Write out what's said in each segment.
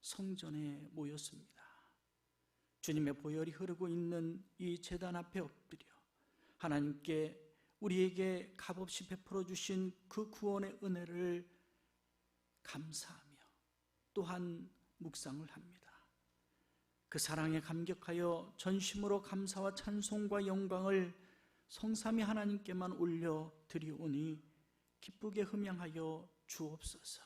성전에 모였습니다. 주님의 보혈이 흐르고 있는 이 제단 앞에 엎드려 하나님께 우리에게 값없이 베풀어 주신 그 구원의 은혜를 감사하며 또한 묵상을 합니다. 그 사랑에 감격하여 전심으로 감사와 찬송과 영광을 성삼위 하나님께만 올려 드리오니 기쁘게 흠양하여 주옵소서.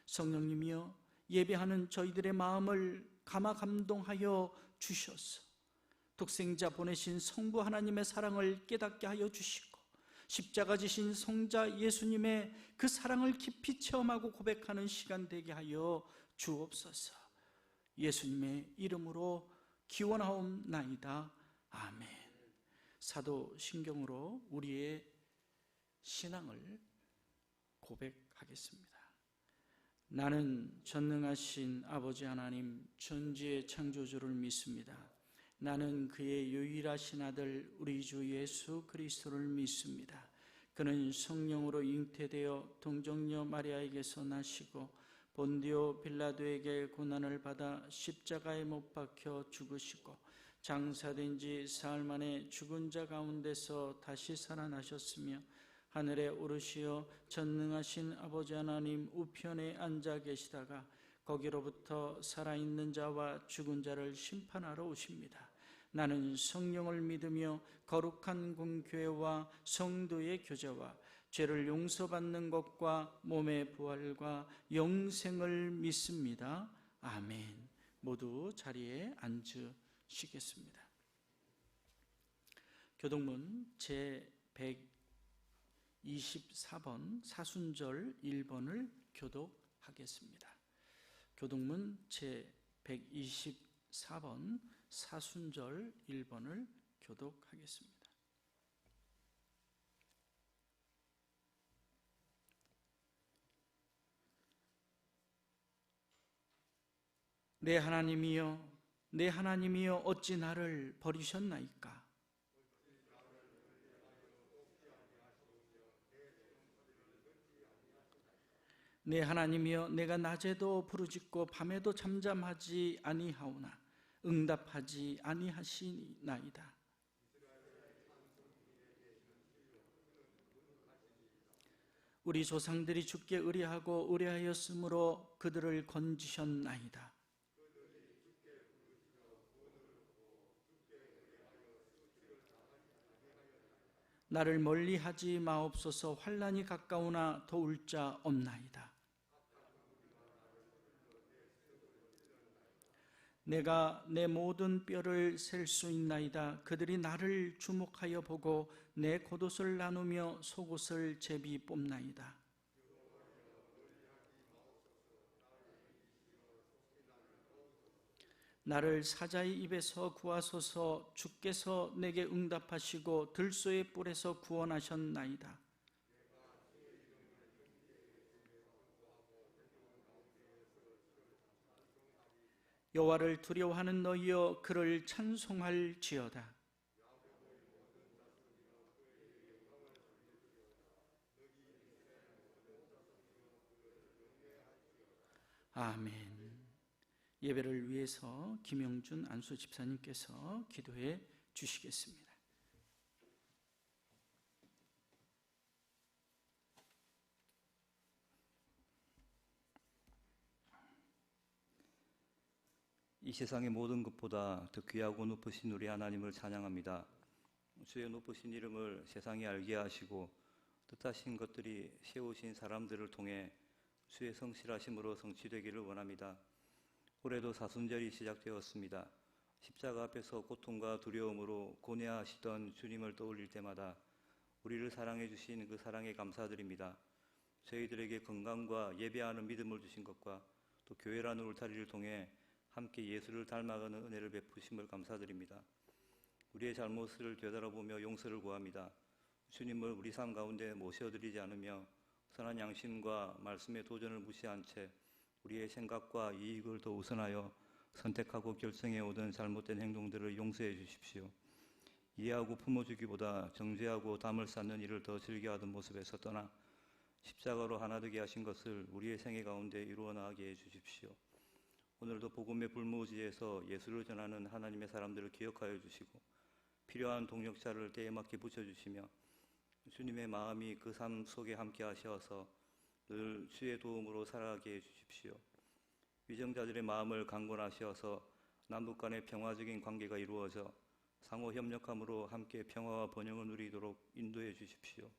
성령님이여, 예배하는 저희들의 마음을 감화 감동하여 주셔서 독생자 보내신 성부 하나님의 사랑을 깨닫게 하여 주시고 십자가 지신 성자 예수님의 그 사랑을 깊이 체험하고 고백하는 시간 되게 하여 주옵소서. 예수님의 이름으로 기원하옵나이다. 아멘. 사도신경으로 우리의 신앙을 고백하겠습니다. 나는 전능하신 아버지 하나님 천지의 창조주를 믿습니다. 나는 그의 유일하신 아들 우리 주 예수 그리스도를 믿습니다. 그는 성령으로 잉태되어 동정녀 마리아에게서 나시고 본디오 빌라도에게 고난을 받아 십자가에 못 박혀 죽으시고 장사된 지 사흘 만에 죽은 자 가운데서 다시 살아나셨으며 하늘에 오르시어 전능하신 아버지 하나님 우편에 앉아 계시다가 거기로부터 살아있는 자와 죽은 자를 심판하러 오십니다. 나는 성령을 믿으며 거룩한 공교회와 성도의 교제와 죄를 용서받는 것과 몸의 부활과 영생을 믿습니다. 아멘. 모두 자리에 앉으시겠습니다. 교동문 제124번 사순절 1번을 교독하겠습니다. 교동문 제124번 사순절 1번을 교독하겠습니다. 내 하나님이여, 내 하나님이여, 어찌 나를 버리셨나이까? 내 하나님이여, 내가 낮에도 부르짖고 밤에도 잠잠하지 아니하오나 응답하지 아니하시나이다. 우리 조상들이 주께 의뢰하고 의뢰하였으므로 그들을 건지셨나이다. 나를 멀리하지 마옵소서. 환난이 가까우나 도울 자 없나이다. 내가 내 모든 뼈를 셀 수 있나이다. 그들이 나를 주목하여 보고 내 겉옷을 나누며 속옷을 제비 뽑나이다. 나를 사자의 입에서 구하소서. 주께서 내게 응답하시고 들소의 뿔에서 구원하셨나이다. 여호와를 두려워하는 너희여, 그를 찬송할지어다. 아멘. 예배를 위해서 김영준 안수 집사님께서 기도해 주시겠습니다. 이 세상의 모든 것보다 더 귀하고 높으신 우리 하나님을 찬양합니다. 주의 높으신 이름을 세상이 알게 하시고 뜻하신 것들이 세우신 사람들을 통해 주의 성실하심으로 성취되기를 원합니다. 올해도 사순절이 시작되었습니다. 십자가 앞에서 고통과 두려움으로 고뇌하시던 주님을 떠올릴 때마다 우리를 사랑해 주신 그 사랑에 감사드립니다. 저희들에게 건강과 예배하는 믿음을 주신 것과 또 교회라는 울타리를 통해 함께 예수를 닮아가는 은혜를 베푸심을 감사드립니다. 우리의 잘못을 되돌아보며 용서를 구합니다. 주님을 우리 삶 가운데 모셔드리지 않으며 선한 양심과 말씀의 도전을 무시한 채 우리의 생각과 이익을 더 우선하여 선택하고 결정해 오던 잘못된 행동들을 용서해 주십시오. 이해하고 품어주기보다 정죄하고 담을 쌓는 일을 더 즐겨하던 모습에서 떠나 십자가로 하나 되게 하신 것을 우리의 생애 가운데 이루어 나가게 해 주십시오. 오늘도 복음의 불모지에서 예수를 전하는 하나님의 사람들을 기억하여 주시고 필요한 동역자를 때에 맞게 붙여주시며 주님의 마음이 그 삶 속에 함께 하셔서 늘 주의 도움으로 살아가게 해 주십시오. 위정자들의 마음을 강건하셔서 남북 간의 평화적인 관계가 이루어져 상호 협력함으로 함께 평화와 번영을 누리도록 인도해 주십시오.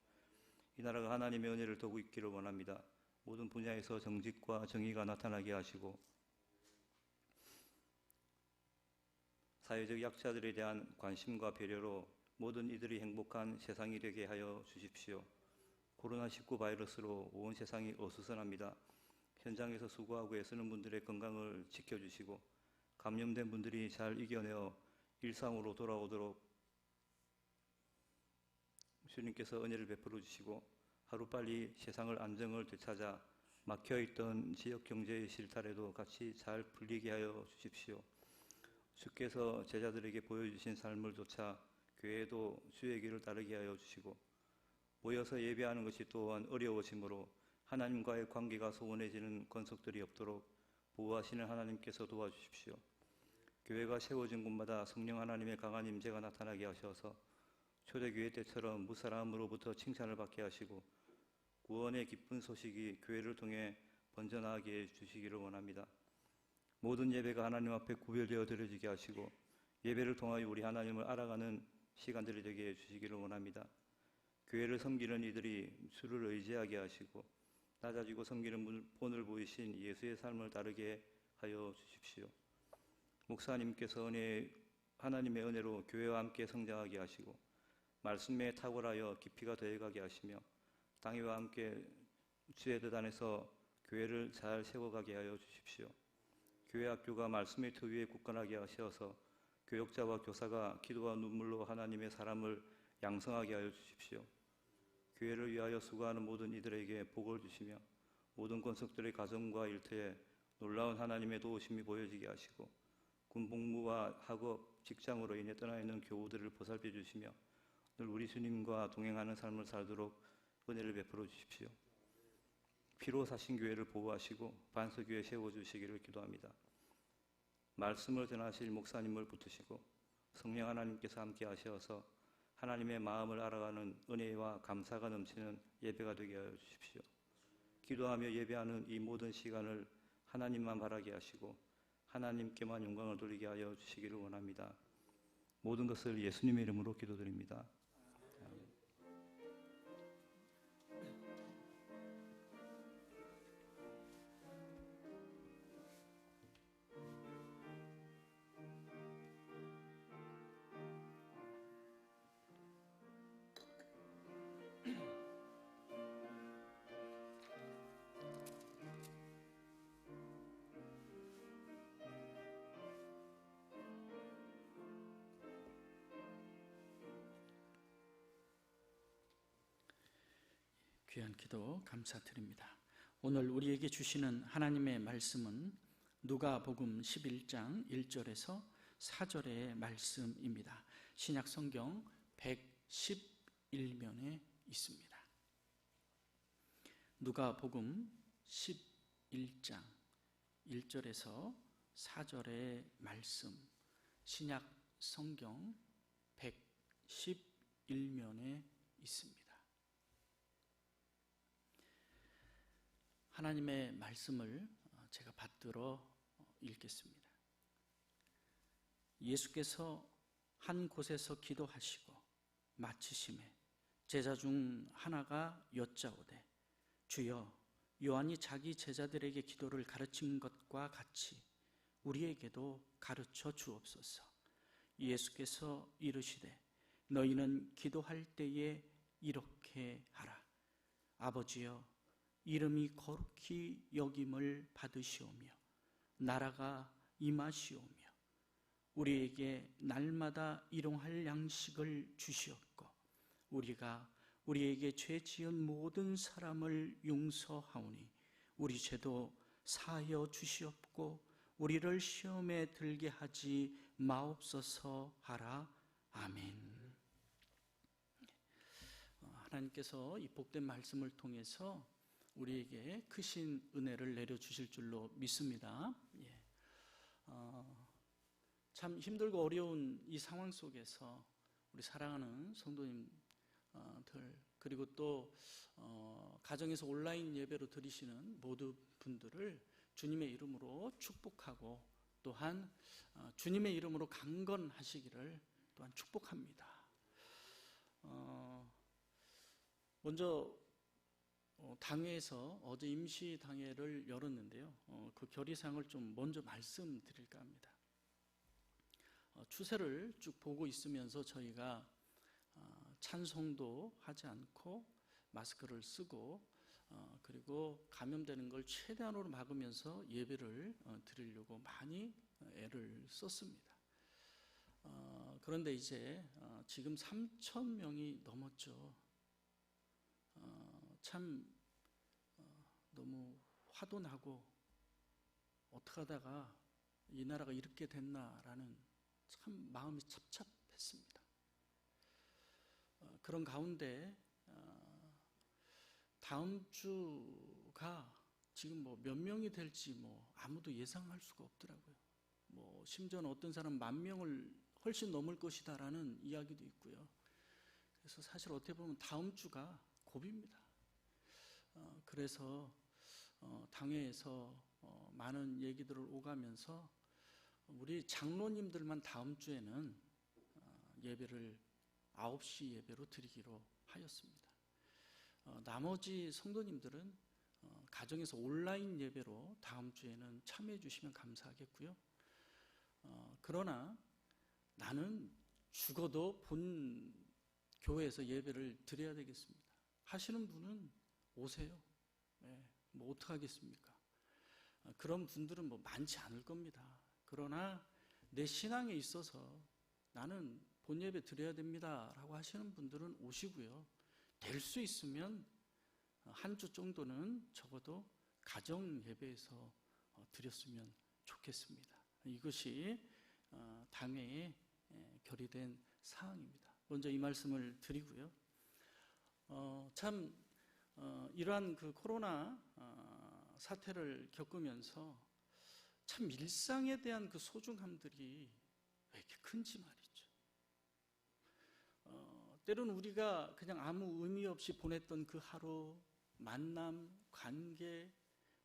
이 나라가 하나님의 은혜를 더욱 있기를 원합니다. 모든 분야에서 정직과 정의가 나타나게 하시고 사회적 약자들에 대한 관심과 배려로 모든 이들이 행복한 세상이 되게 하여 주십시오. 코로나19 바이러스로 온 세상이 어수선합니다. 현장에서 수고하고 애쓰는 분들의 건강을 지켜주시고 감염된 분들이 잘 이겨내어 일상으로 돌아오도록 주님께서 은혜를 베풀어 주시고 하루빨리 세상을 안정을 되찾아 막혀있던 지역 경제의 실타래도 같이 잘 풀리게 하여 주십시오. 주께서 제자들에게 보여주신 삶을 좇아 교회도 주의 길을 따르게 하여 주시고 모여서 예배하는 것이 또한 어려워지므로 하나님과의 관계가 소원해지는 건석들이 없도록 보호하시는 하나님께서 도와주십시오. 교회가 세워진 곳마다 성령 하나님의 강한 임재가 나타나게 하셔서 초대교회 때처럼 무사람으로부터 칭찬을 받게 하시고 구원의 기쁜 소식이 교회를 통해 번져나가게 해주시기를 원합니다. 모든 예배가 하나님 앞에 구별되어 드려지게 하시고 예배를 통하여 우리 하나님을 알아가는 시간들이 되게 해주시기를 원합니다. 교회를 섬기는 이들이 주를 의지하게 하시고 낮아지고 섬기는 본을 보이신 예수의 삶을 따르게 하여 주십시오. 목사님께서 하나님의 은혜로 교회와 함께 성장하게 하시고 말씀에 탁월하여 깊이가 더해가게 하시며 땅위와 함께 주의 뜻 안에서 교회를 잘 세워가게 하여 주십시오. 교회 학교가 말씀의 터 위에 굳건하게 하셔서 교역자와 교사가 기도와 눈물로 하나님의 사람을 양성하게 하여 주십시오. 교회를 위하여 수고하는 모든 이들에게 복을 주시며 모든 권속들의 가정과 일터에 놀라운 하나님의 도우심이 보여지게 하시고 군복무와 학업, 직장으로 인해 떠나 있는 교우들을 보살펴 주시며 늘 우리 주님과 동행하는 삶을 살도록 은혜를 베풀어 주십시오. 피로 사신 교회를 보호하시고 반석교회 세워주시기를 기도합니다. 말씀을 전하실 목사님을 붙으시고 성령 하나님께서 함께 하셔서 하나님의 마음을 알아가는 은혜와 감사가 넘치는 예배가 되게 하여 주십시오. 기도하며 예배하는 이 모든 시간을 하나님만 바라게 하시고 하나님께만 영광을 돌리게 하여 주시기를 원합니다. 모든 것을 예수님의 이름으로 기도드립니다. 귀한 기도 감사드립니다. 오늘 우리에게 주시는 하나님의 말씀은 누가복음 11장 1절에서 4절의 말씀입니다. 신약 성경 111면에 있습니다. 누가복음 11장 1절에서 4절의 말씀, 신약 성경 111면에 있습니다. 하나님의 말씀을 제가 받들어 읽겠습니다. 예수께서 한 곳에서 기도하시고 마치심에 제자 중 하나가 여짜오되 주여, 요한이 자기 제자들에게 기도를 가르친 것과 같이 우리에게도 가르쳐 주옵소서. 예수께서 이르시되 너희는 기도할 때에 이렇게 하라. 아버지여, 이름이 거룩히 여김을 받으시오며 나라가 임하시오며 우리에게 날마다 일용할 양식을 주시옵고 우리가 우리에게 죄 지은 모든 사람을 용서하오니 우리 죄도 사하여 주시옵고 우리를 시험에 들게 하지 마옵소서 하라. 아멘. 하나님께서 이 복된 말씀을 통해서 우리에게 크신 은혜를 내려주실 줄로 믿습니다. 참 힘들고 어려운 이 상황 속에서 우리 사랑하는 성도님들 그리고 또 가정에서 온라인 예배로 드리시는 모든 분들을 주님의 이름으로 축복하고 또한 주님의 이름으로 강건하시기를 또한 축복합니다. 먼저 당회에서 어제 임시 당회를 열었는데요. 그 결의사항을 좀 먼저 말씀드릴까 합니다. 추세를 쭉 보고 있으면서 저희가 찬송도 하지 않고 마스크를 쓰고 그리고 감염되는 걸 최대한으로 막으면서 예배를 드리려고 많이 애를 썼습니다. 그런데 이제 지금 3,000명이 넘었죠. 참 너무 화도 나고 어떻게 하다가 이 나라가 이렇게 됐나라는 참 마음이 찹찹했습니다. 그런 가운데 다음 주가 지금 뭐 몇 명이 될지 뭐 아무도 예상할 수가 없더라고요. 뭐 심지어는 어떤 사람 10,000명을 훨씬 넘을 것이다라는 이야기도 있고요. 그래서 사실 어떻게 보면 다음 주가 고비입니다. 그래서 당회에서 많은 얘기들을 오가면서 우리 장로님들만 다음 주에는 예배를 9시 예배로 드리기로 하였습니다. 나머지 성도님들은 가정에서 온라인 예배로 다음 주에는 참여해 주시면 감사하겠고요. 그러나 나는 죽어도 본 교회에서 예배를 드려야 되겠습니다 하시는 분은 오세요. 뭐 어떡하겠습니까? 그런 분들은 뭐 많지 않을 겁니다. 그러나 내 신앙에 있어서 나는 본 예배 드려야 됩니다 라고 하시는 분들은 오시고요. 될 수 있으면 한 주 정도는 적어도 가정 예배에서 드렸으면 좋겠습니다. 이것이 당회에 결의된 사항입니다. 먼저 이 말씀을 드리고요. 이러한 그 코로나 사태를 겪으면서 참 일상에 대한 그 소중함들이 왜 이렇게 큰지 말이죠. 때로는 우리가 그냥 아무 의미 없이 보냈던 그 하루, 만남, 관계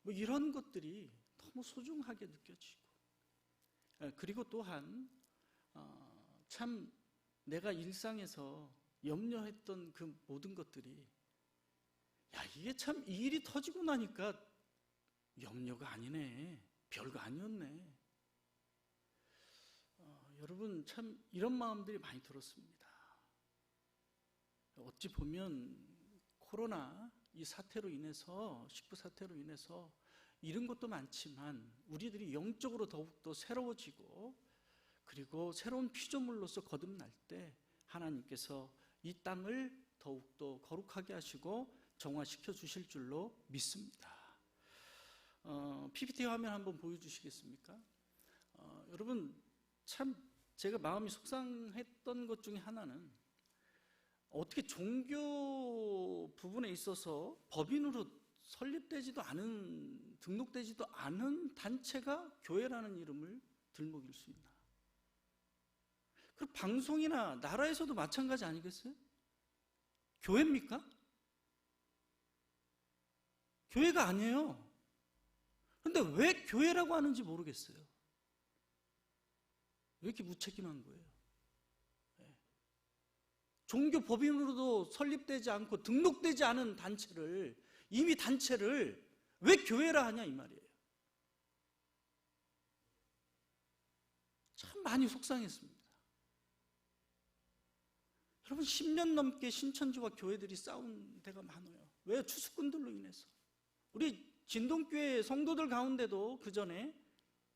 뭐 이런 것들이 너무 소중하게 느껴지고 그리고 또한 참 내가 일상에서 염려했던 그 모든 것들이 이게 참 이 일이 터지고 나니까 염려가 아니네, 별거 아니었네. 여러분 참 이런 마음들이 많이 들었습니다. 어찌 보면 코로나 이 사태로 인해서 19 사태로 인해서 이런 것도 많지만 우리들이 영적으로 더욱더 새로워지고 그리고 새로운 피조물로서 거듭날 때 하나님께서 이 땅을 더욱더 거룩하게 하시고 정화시켜 주실 줄로 믿습니다. PPT 화면 한번 보여주시겠습니까? 여러분 참 제가 마음이 속상했던 것 중에 하나는 어떻게 종교 부분에 있어서 법인으로 설립되지도 않은, 등록되지도 않은 단체가 교회라는 이름을 들먹일 수 있나? 그 방송이나 나라에서도 마찬가지 아니겠어요? 교회입니까? 교회가 아니에요. 그런데 왜 교회라고 하는지 모르겠어요. 왜 이렇게 무책임한 거예요? 종교 법인으로도 설립되지 않고 등록되지 않은 단체를, 이미 단체를 왜 교회라 하냐 이 말이에요. 참 많이 속상했습니다. 여러분 10년 넘게 신천지와 교회들이 싸운 데가 많아요. 왜? 추수꾼들로 인해서. 우리 진동교회 성도들 가운데도 그 전에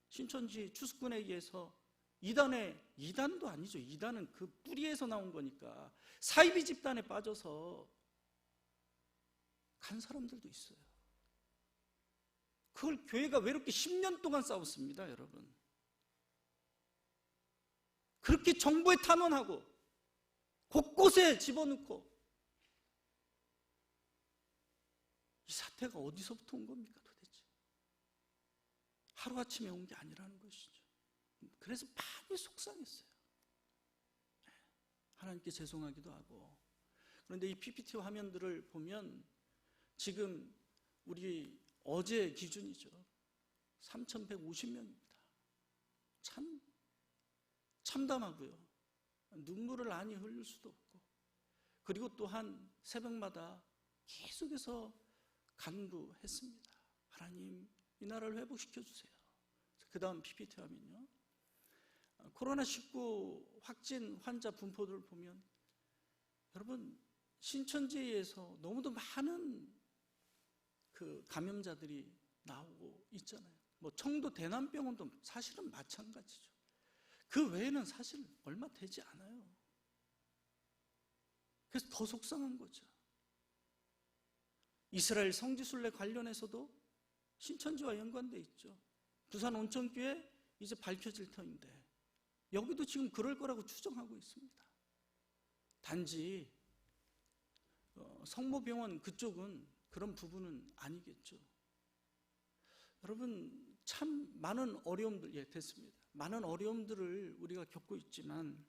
신천지 추수꾼에 의해서 이단도 아니죠. 이단은 그 뿌리에서 나온 거니까 사이비 집단에 빠져서 간 사람들도 있어요. 그걸 교회가 왜 이렇게 10년 동안 싸웠습니다, 여러분. 그렇게 정부에 탄원하고 곳곳에 집어넣고 이 사태가 어디서부터 온 겁니까 도대체? 하루아침에 온 게 아니라는 것이죠. 그래서 많이 속상했어요. 하나님께 죄송하기도 하고. 그런데 이 PPT 화면들을 보면 지금 우리 어제 기준이죠. 3,150명입니다. 참 참담하고요. 눈물을 많이 흘릴 수도 없고. 그리고 또한 새벽마다 계속해서 간구했습니다. 하나님, 이 나라를 회복시켜 주세요. 그 다음 PPT 화면요. 코로나19 확진 환자 분포를 보면 여러분 신천지에서 너무도 많은 그 감염자들이 나오고 있잖아요. 뭐 청도 대남병원도 사실은 마찬가지죠. 그 외에는 사실 얼마 되지 않아요. 그래서 더 속상한 거죠. 이스라엘 성지순례 관련해서도 신천지와 연관돼 있죠. 부산 온천교회 이제 밝혀질 터인데 여기도 지금 그럴 거라고 추정하고 있습니다. 단지 성모병원 그쪽은 그런 부분은 아니겠죠. 여러분 참 많은 어려움들, 됐습니다. 많은 어려움들을 우리가 겪고 있지만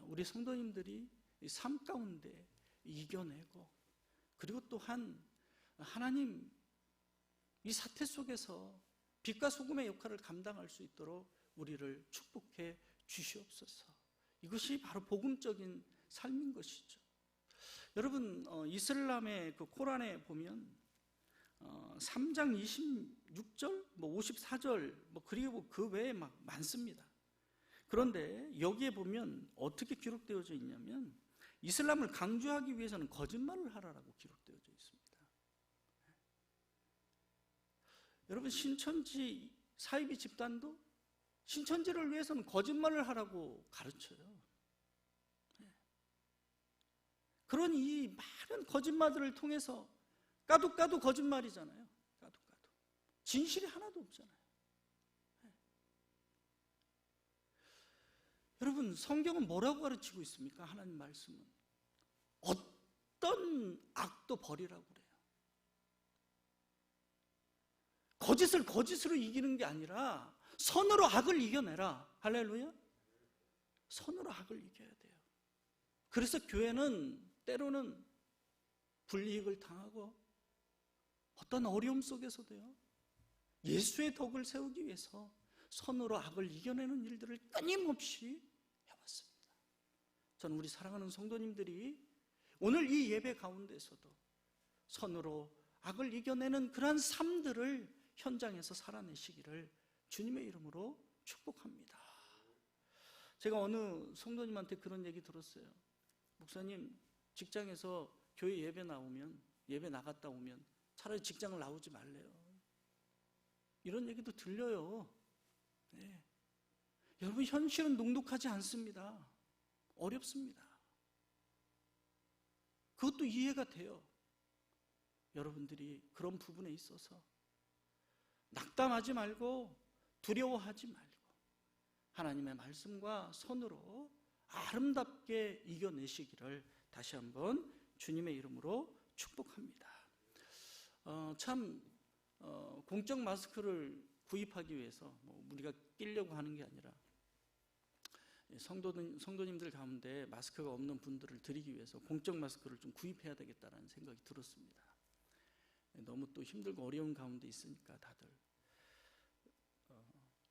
우리 성도님들이 이 삶 가운데 이겨내고, 그리고 또한 하나님 이 사태 속에서 빛과 소금의 역할을 감당할 수 있도록 우리를 축복해 주시옵소서. 이것이 바로 복음적인 삶인 것이죠. 여러분 이슬람의 그 코란에 보면 3장 26절, 54절, 그리고 그 외에 막 많습니다. 그런데 여기에 보면 어떻게 기록되어져 있냐면 이슬람을 강조하기 위해서는 거짓말을 하라라고 기록되어져 있습니다. 여러분 신천지 사이비 집단도 신천지를 위해서는 거짓말을 하라고 가르쳐요. 그런 이 많은 거짓말들을 통해서 까도 거짓말이잖아요. 까도 진실이 하나도 없잖아요. 여러분 성경은 뭐라고 가르치고 있습니까? 하나님 말씀은 어떤 악도 버리라고 그래요. 거짓을 거짓으로 이기는 게 아니라 선으로 악을 이겨내라. 할렐루야. 선으로 악을 이겨야 돼요. 그래서 교회는 때로는 불이익을 당하고 어떤 어려움 속에서도요, 예수의 덕을 세우기 위해서 선으로 악을 이겨내는 일들을 끊임없이 해왔습니다. 저는 우리 사랑하는 성도님들이 오늘 이 예배 가운데서도 선으로 악을 이겨내는 그러한 삶들을 현장에서 살아내시기를 주님의 이름으로 축복합니다. 제가 어느 성도님한테 그런 얘기 들었어요. 목사님, 직장에서 교회 예배 나갔다 오면 차라리 직장을 나오지 말래요. 이런 얘기도 들려요. 네. 여러분 현실은 녹록하지 않습니다. 어렵습니다. 그것도 이해가 돼요. 여러분들이 그런 부분에 있어서 낙담하지 말고 두려워하지 말고 하나님의 말씀과 선으로 아름답게 이겨내시기를 다시 한번 주님의 이름으로 축복합니다. 공적 마스크를 구입하기 위해서 우리가 끼려고 하는 게 아니라 성도님들 가운데 마스크가 없는 분들을 드리기 위해서 공적 마스크를 좀 구입해야 되겠다는 생각이 들었습니다. 너무 또 힘들고 어려운 가운데 있으니까 다들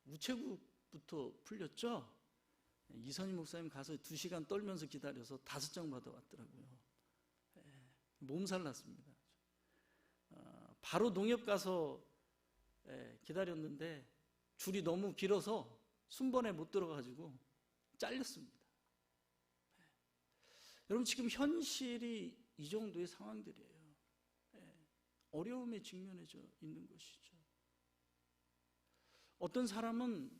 우체국부터 풀렸죠? 이선희 목사님 가서 2시간 떨면서 기다려서 5장 받아왔더라고요. 몸살 났습니다. 바로 농협 가서 기다렸는데 줄이 너무 길어서 순번에 못 들어가지고 잘렸습니다. 여러분 지금 현실이 이 정도의 상황들이에요. 어려움에 직면해져 있는 것이죠. 어떤 사람은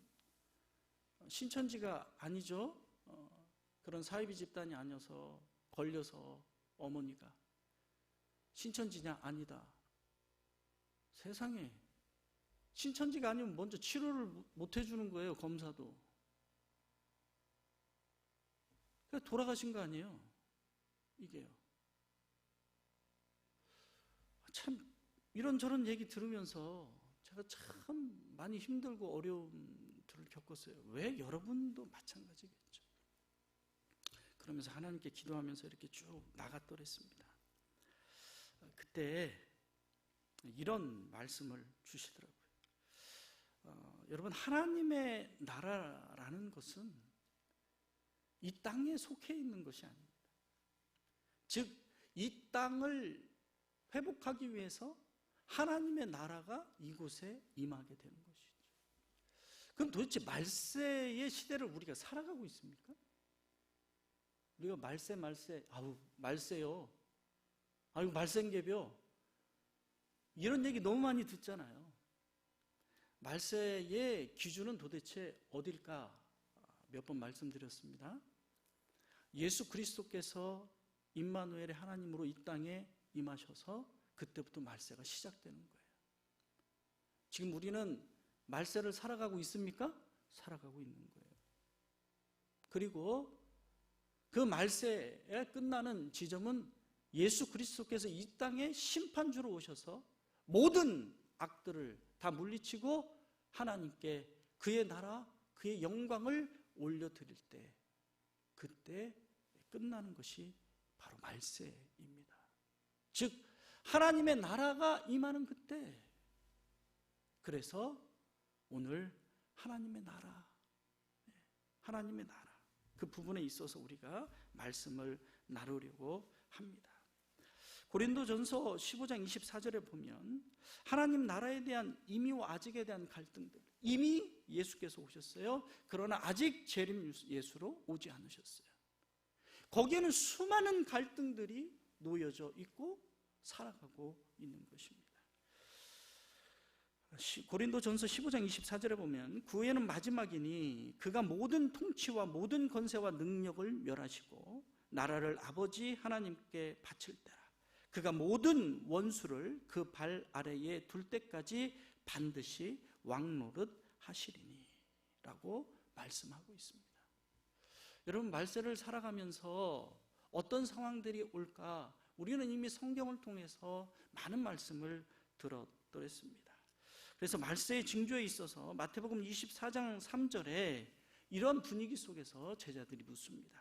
신천지가 아니죠. 그런 사이비 집단이 아니어서 걸려서 어머니가 신천지냐? 아니다. 세상에 신천지가 아니면 먼저 치료를 못 해주는 거예요. 검사도. 그래서 돌아가신 거 아니에요. 이게요. 참 이런저런 얘기 들으면서 제가 참 많이 힘들고 어려움들을 겪었어요. 왜? 여러분도 마찬가지겠죠. 그러면서 하나님께 기도하면서 이렇게 쭉 나갔더랬습니다. 그때 이런 말씀을 주시더라고요. 여러분, 하나님의 나라라는 것은 이 땅에 속해 있는 것이 아닙니다. 즉, 이 땅을 회복하기 위해서 하나님의 나라가 이곳에 임하게 되는 것이죠. 그럼 도대체 말세의 시대를 우리가 살아가고 있습니까? 우리가 말세, 아우 말세요, 아이고 말세인개벼, 이런 얘기 너무 많이 듣잖아요. 말세의 기준은 도대체 어딜까? 몇 번 말씀드렸습니다. 예수 그리스도께서 임마누엘의 하나님으로 이 땅에 임하셔서 그때부터 말세가 시작되는 거예요. 지금 우리는 말세를 살아가고 있습니까? 살아가고 있는 거예요. 그리고 그 말세에 끝나는 지점은 예수 그리스도께서 이 땅에 심판주로 오셔서 모든 악들을 다 물리치고 하나님께 그의 나라, 그의 영광을 올려드릴 때, 그때 끝나는 것이 바로 말세입니다. 즉 하나님의 나라가 임하는 그때. 그래서 오늘 하나님의 나라, 그 부분에 있어서 우리가 말씀을 나누려고 합니다. 고린도전서 15장 24절에 보면 하나님 나라에 대한 임의와 아직에 대한 갈등들, 이미 예수께서 오셨어요. 그러나 아직 재림 예수로 오지 않으셨어요. 거기에는 수많은 갈등들이 놓여져 있고 살아가고 있는 것입니다. 고린도전서 15장 24절에 보면 그 후에는 마지막이니 그가 모든 통치와 모든 권세와 능력을 멸하시고 나라를 아버지 하나님께 바칠 때라. 그가 모든 원수를 그 발 아래에 둘 때까지 반드시 왕노릇 하시리니 라고 말씀하고 있습니다. 여러분, 말세를 살아가면서 어떤 상황들이 올까? 우리는 이미 성경을 통해서 많은 말씀을 들었습니다. 그래서 말세의 징조에 있어서 마태복음 24장 3절에 이런 분위기 속에서 제자들이 묻습니다.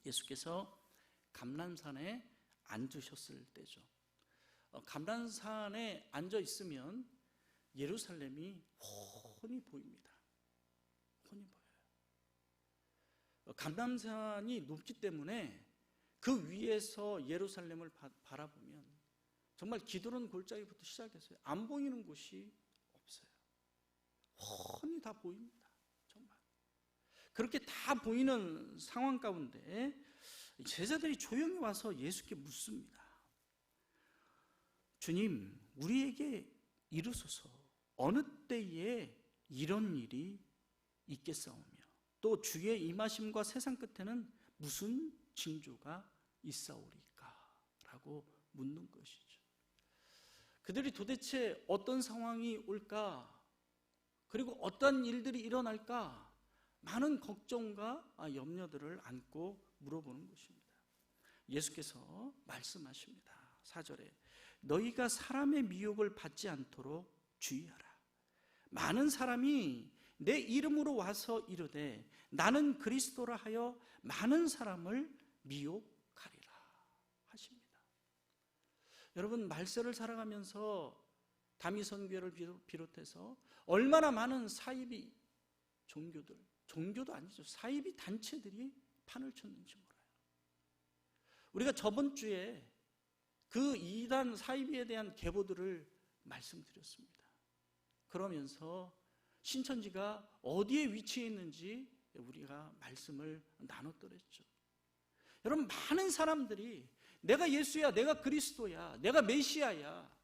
예수께서 감람산에 앉으셨을 때죠. 감람산에 앉아 있으면 예루살렘이 훤히 보입니다. 훤히 보여요. 감람산이 높기 때문에 그 위에서 예루살렘을 바라보면 정말 기드론 골짜기부터 시작해서 안 보이는 곳이 없어요. 훤히 다 보입니다. 정말. 그렇게 다 보이는 상황 가운데 제자들이 조용히 와서 예수께 묻습니다. 주님, 우리에게 이르소서 어느 때에 이런 일이 있겠사오며 또 주의 임하심과 세상 끝에는 무슨 징조가 있사오리까? 라고 묻는 것이죠. 그들이 도대체 어떤 상황이 올까? 그리고 어떤 일들이 일어날까? 많은 걱정과 염려들을 안고 물어보는 것입니다. 예수께서 말씀하십니다. 4절에 너희가 사람의 미혹을 받지 않도록 주의하라. 많은 사람이 내 이름으로 와서 이르되 나는 그리스도라 하여 많은 사람을 미혹하리라 하십니다. 여러분, 말세를 살아가면서 다미선교회를 비롯해서 얼마나 많은 사이비 종교도 아니죠, 사이비 단체들이 판을 쳤는지 몰라요. 우리가 저번 주에 그 이단 사이비에 대한 계보들을 말씀드렸습니다. 그러면서 신천지가 어디에 위치해 있는지 우리가 말씀을 나눴더랬죠. 여러분, 많은 사람들이 내가 예수야, 내가 그리스도야, 내가 메시아야,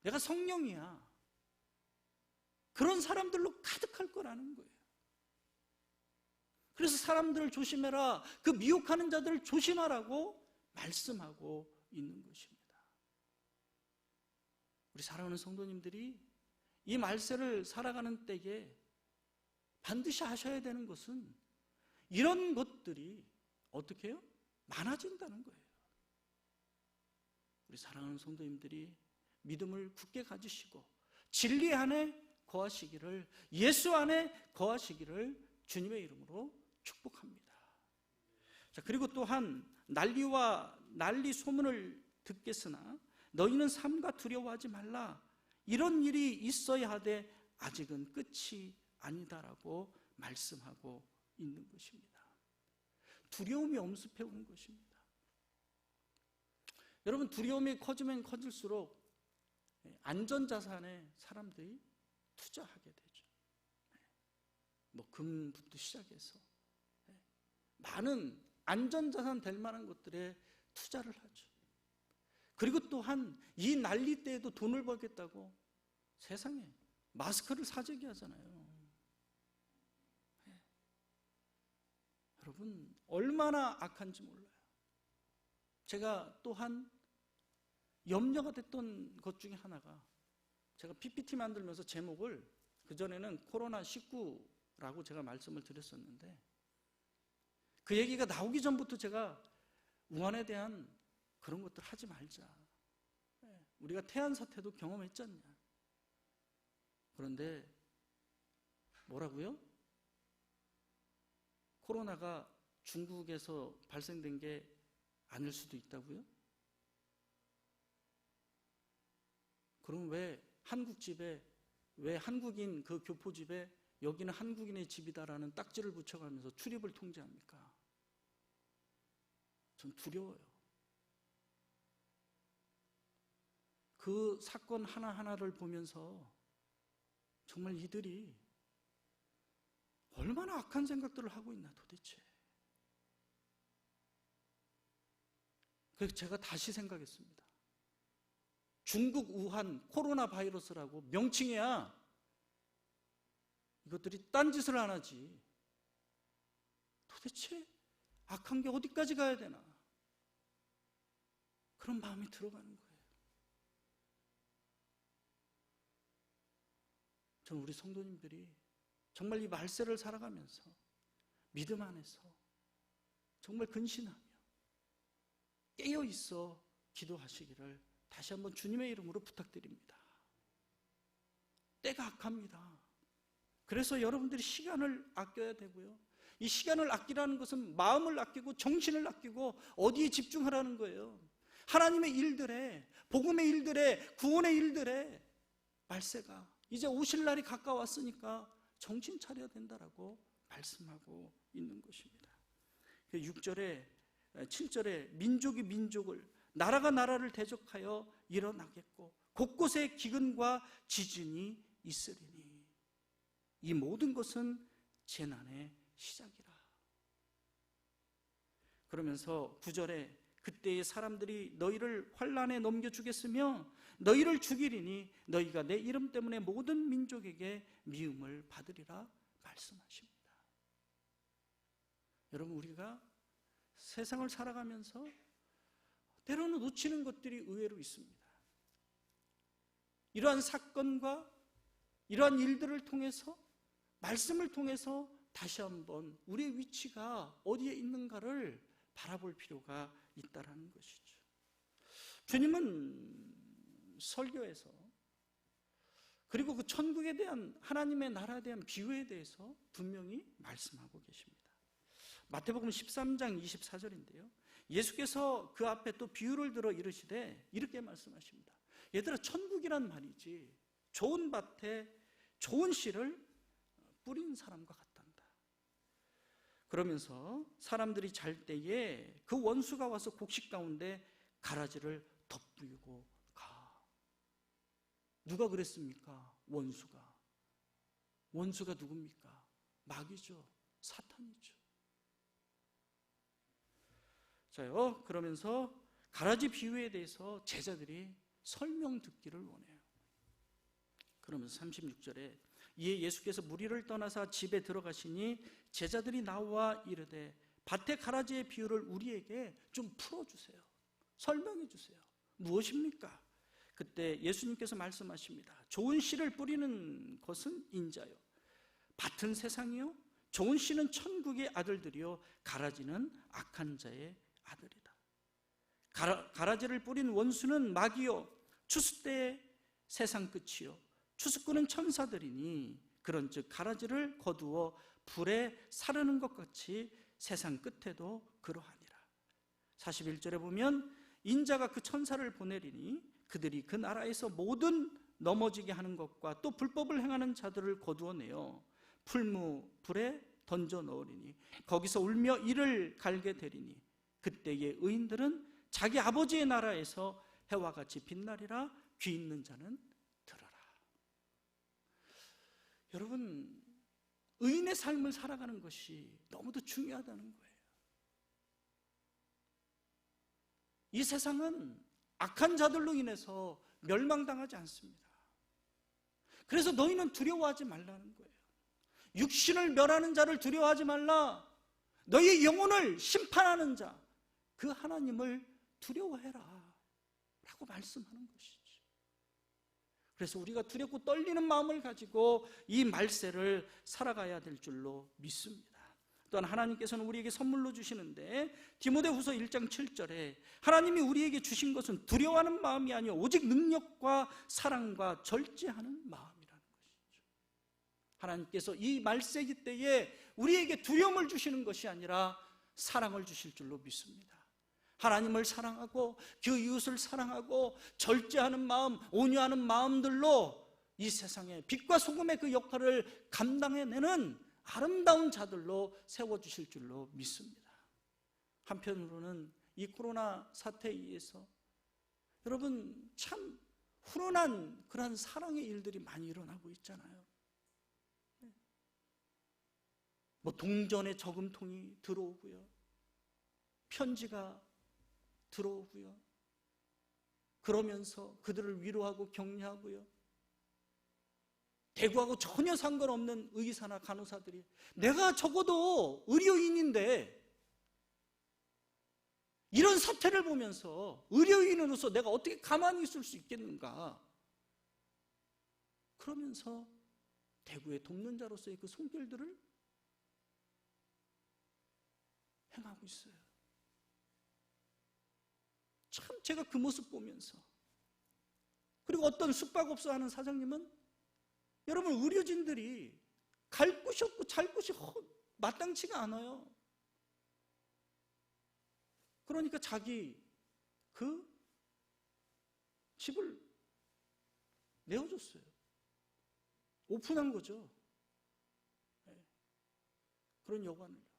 내가 성령이야, 그런 사람들로 가득할 거라는 거예요. 그래서 사람들을 조심해라, 그 미혹하는 자들을 조심하라고 말씀하고 있는 것입니다. 우리 사랑하는 성도님들이 이 말세를 살아가는 때에 반드시 하셔야 되는 것은 이런 것들이 어떻게 해요? 많아진다는 거예요. 우리 사랑하는 성도님들이 믿음을 굳게 가지시고 진리 안에 거하시기를, 예수 안에 거하시기를 주님의 이름으로 축복합니다. 자, 그리고 또한 난리 소문을 듣겠으나 너희는 삼가 두려워하지 말라. 이런 일이 있어야 하되 아직은 끝이 아니다라고 말씀하고 있는 것입니다. 두려움이 엄습해 온 것입니다. 여러분, 두려움이 커지면 커질수록 안전자산에 사람들이 투자하게 되죠. 뭐 금부터 시작해서 많은 안전자산 될 만한 것들에 투자를 하죠. 그리고 또한 이 난리 때에도 돈을 벌겠다고 세상에 마스크를 사재기 하잖아요. 여러분, 얼마나 악한지 몰라요. 제가 또한 염려가 됐던 것 중에 하나가, 제가 PPT 만들면서 제목을 그전에는 코로나19라고 제가 말씀을 드렸었는데, 그 얘기가 나오기 전부터 제가 우한에 대한 그런 것들 하지 말자. 우리가 태안 사태도 경험했지 않냐. 그런데 뭐라고요? 코로나가 중국에서 발생된 게 아닐 수도 있다고요? 그럼 왜 한국집에, 왜 한국인 그 교포집에 여기는 한국인의 집이다라는 딱지를 붙여가면서 출입을 통제합니까? 전 두려워요. 그 사건 하나하나를 보면서 정말 이들이 얼마나 악한 생각들을 하고 있나 도대체. 그래서 제가 다시 생각했습니다. 중국 우한 코로나 바이러스라고 명칭해야 이것들이 딴짓을 안 하지. 도대체 악한 게 어디까지 가야 되나, 그런 마음이 들어가는 거예요. 저는 우리 성도님들이 정말 이 말세를 살아가면서 믿음 안에서 정말 근신하며 깨어있어 기도하시기를 다시 한번 주님의 이름으로 부탁드립니다. 때가 악합니다. 그래서 여러분들이 시간을 아껴야 되고요. 이 시간을 아끼라는 것은 마음을 아끼고 정신을 아끼고 어디에 집중하라는 거예요. 하나님의 일들에, 복음의 일들에, 구원의 일들에. 말세가 이제 오실 날이 가까웠으니까 정신 차려야 된다라고 말씀하고 있는 것입니다. 6절에 7절에 민족이 민족을, 나라가 나라를 대적하여 일어나겠고 곳곳에 기근과 지진이 있으리니 이 모든 것은 재난의 시작이라. 그러면서 9절에 그때의 사람들이 너희를 환난에 넘겨주겠으며 너희를 죽이리니 너희가 내 이름 때문에 모든 민족에게 미움을 받으리라 말씀하십니다. 여러분, 우리가 세상을 살아가면서 때로는 놓치는 것들이 의외로 있습니다. 이러한 사건과 이러한 일들을 통해서, 말씀을 통해서 다시 한번 우리의 위치가 어디에 있는가를 바라볼 필요가 있다는 것이죠. 주님은 설교에서, 그리고 그 천국에 대한, 하나님의 나라에 대한 비유에 대해서 분명히 말씀하고 계십니다. 마태복음 13장 24절인데요. 예수께서 그 앞에 또 비유를 들어 이르시되 이렇게 말씀하십니다. 얘들아, 천국이란 말이지 좋은 밭에 좋은 씨를 뿌린 사람과 같단다. 그러면서 사람들이 잘 때에 그 원수가 와서 곡식 가운데 가라지를 덧부이고 가. 누가 그랬습니까? 원수가. 원수가 누굽니까? 마귀죠. 사탄이죠. 자요, 그러면서 가라지 비유에 대해서 제자들이 설명 듣기를 원해요. 그러면서 36절에 이에 예수께서 무리를 떠나사 집에 들어가시니 제자들이 나와 이르되 밭의 가라지의 비유를 우리에게 좀 풀어주세요. 설명해 주세요. 무엇입니까? 그때 예수님께서 말씀하십니다. 좋은 씨를 뿌리는 것은 인자요, 밭은 세상이요, 좋은 씨는 천국의 아들들이요, 가라지는 악한 자의 아들이다. 가라지를 뿌린 원수는 마귀요, 추수 때의 세상 끝이요, 추스꾸는 천사들이니 그런즉 가라지를 거두어 불에 사르는 것 같이 세상 끝에도 그러하니라. 41절에 보면 인자가 그 천사를 보내리니 그들이 그 나라에서 모든 넘어지게 하는 것과 또 불법을 행하는 자들을 거두어내어 풀무 불에 던져 넣으리니 거기서 울며 이를 갈게 되리니 그때의 의인들은 자기 아버지의 나라에서 해와 같이 빛나리라. 귀 있는 자는 들어라. 여러분, 의인의 삶을 살아가는 것이 너무도 중요하다는 거예요. 이 세상은 악한 자들로 인해서 멸망당하지 않습니다. 그래서 너희는 두려워하지 말라는 거예요. 육신을 멸하는 자를 두려워하지 말라. 너희의 영혼을 심판하는 자, 그 하나님을 두려워해라 라고 말씀하는 것이죠. 그래서 우리가 두렵고 떨리는 마음을 가지고 이 말세를 살아가야 될 줄로 믿습니다. 또한 하나님께서는 우리에게 선물로 주시는데 디모데후서 1장 7절에 하나님이 우리에게 주신 것은 두려워하는 마음이 아니요 오직 능력과 사랑과 절제하는 마음이라는 것이죠. 하나님께서 이 말세기 때에 우리에게 두려움을 주시는 것이 아니라 사랑을 주실 줄로 믿습니다. 하나님을 사랑하고 그 이웃을 사랑하고 절제하는 마음, 온유하는 마음들로 이 세상에 빛과 소금의 그 역할을 감당해내는 아름다운 자들로 세워주실 줄로 믿습니다. 한편으로는 이 코로나 사태에 의해서 여러분 참 훈훈한 그런 사랑의 일들이 많이 일어나고 있잖아요. 뭐 동전의 저금통이 들어오고요, 편지가 들어오고요, 그러면서 그들을 위로하고 격려하고요, 대구하고 전혀 상관없는 의사나 간호사들이 내가 적어도 의료인인데 이런 사태를 보면서 의료인으로서 내가 어떻게 가만히 있을 수 있겠는가, 그러면서 대구의 돕는 자로서의 그 손길들을 행하고 있어요. 참 제가 그 모습 보면서, 그리고 어떤 숙박업소 하는 사장님은 여러분 의료진들이 갈 곳이 없고 잘 곳이 마땅치가 않아요. 그러니까 자기 그 집을 내어줬어요. 오픈한 거죠. 그런 여관을요.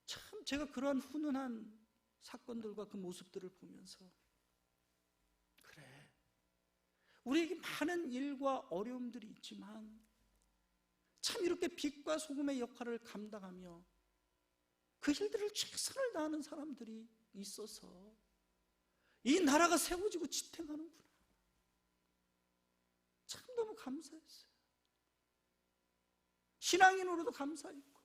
참 제가 그러한 훈훈한 사건들과 그 모습들을 보면서 그래, 우리에게 많은 일과 어려움들이 있지만 참 이렇게 빛과 소금의 역할을 감당하며 그 일들을 최선을 다하는 사람들이 있어서 이 나라가 세워지고 지탱하는구나. 참 너무 감사했어요. 신앙인으로도 감사했고,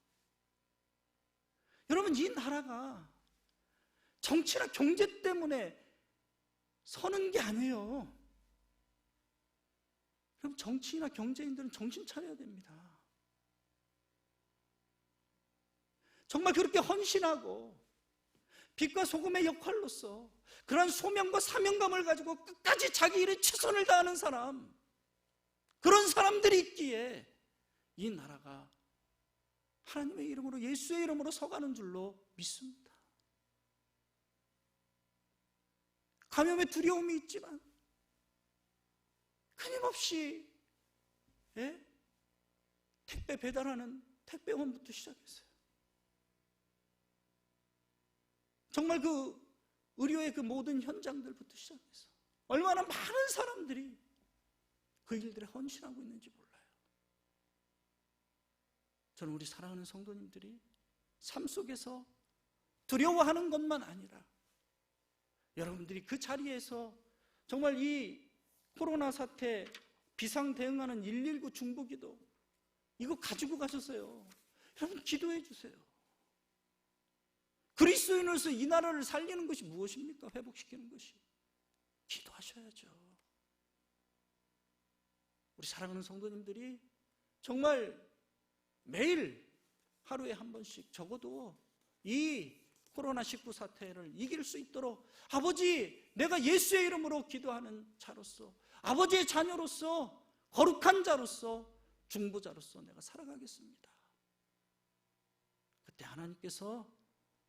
여러분 이 나라가 정치나 경제 때문에 서는 게 아니에요. 여러분 정치인이나 경제인들은 정신 차려야 됩니다. 정말 그렇게 헌신하고 빛과 소금의 역할로서 그런 소명과 사명감을 가지고 끝까지 자기 일에 최선을 다하는 사람, 그런 사람들이 있기에 이 나라가 하나님의 이름으로, 예수의 이름으로 서가는 줄로 믿습니다. 감염의 두려움이 있지만 끊임없이 택배 배달하는 택배원부터 시작했어요. 정말 그 의료의 그 모든 현장들부터 시작해서 얼마나 많은 사람들이 그 일들에 헌신하고 있는지 몰라요. 저는 우리 사랑하는 성도님들이 삶 속에서 두려워하는 것만 아니라 여러분들이 그 자리에서 정말 이 코로나 사태 비상 대응하는 119 중보기도 이거 가지고 가셨어요. 여러분 기도해 주세요. 그리스도인으로서 이 나라를 살리는 것이 무엇입니까? 회복시키는 것이 기도하셔야죠. 우리 사랑하는 성도님들이 정말 매일 하루에 한 번씩 적어도 이 코로나19 사태를 이길 수 있도록 아버지, 내가 예수의 이름으로 기도하는 자로서, 아버지의 자녀로서, 거룩한 자로서, 중보자로서 내가 살아가겠습니다. 그때 하나님께서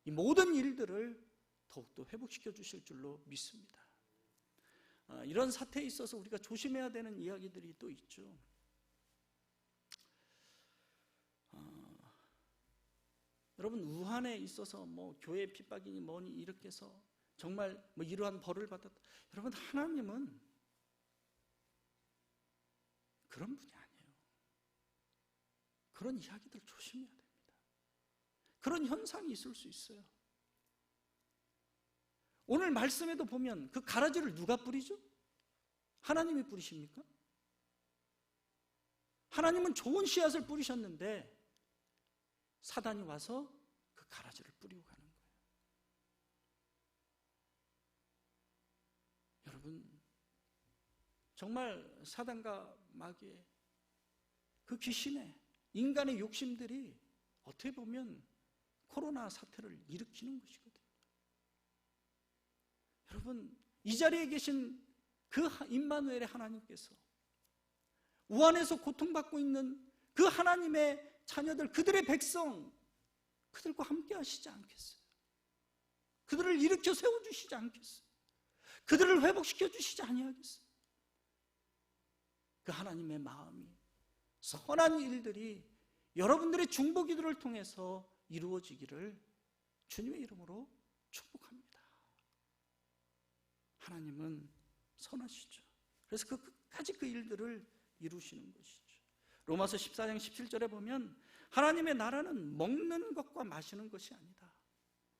이 모든 일들을 더욱더 회복시켜 주실 줄로 믿습니다. 이런 사태에 있어서 우리가 조심해야 되는 이야기들이 또 있죠. 여러분, 우한에 있어서 뭐 교회 핍박이니 뭐니 이렇게 해서 정말 뭐 이러한 벌을 받았다. 여러분, 하나님은 그런 분이 아니에요. 그런 이야기들 조심해야 됩니다. 그런 현상이 있을 수 있어요. 오늘 말씀에도 보면 그 가라지를 누가 뿌리죠? 하나님이 뿌리십니까? 하나님은 좋은 씨앗을 뿌리셨는데 사단이 와서 그 가라지를 뿌리고 가는 거예요. 여러분, 정말 사단과 마귀의 그 귀신의 인간의 욕심들이 어떻게 보면 코로나 사태를 일으키는 것이거든요. 여러분, 이 자리에 계신 그 임마누엘의 하나님께서 우한에서 고통받고 있는 그 하나님의 자녀들, 그들의 백성, 그들과 함께 하시지 않겠어요? 그들을 일으켜 세워주시지 않겠어요? 그들을 회복시켜 주시지 아니하겠어요? 그 하나님의 마음이, 선한 일들이 여러분들의 중보 기도를 통해서 이루어지기를 주님의 이름으로 축복합니다. 하나님은 선하시죠. 그래서 그 끝까지 그 일들을 이루시는 것이죠. 로마서 14장 17절에 보면 하나님의 나라는 먹는 것과 마시는 것이 아니다.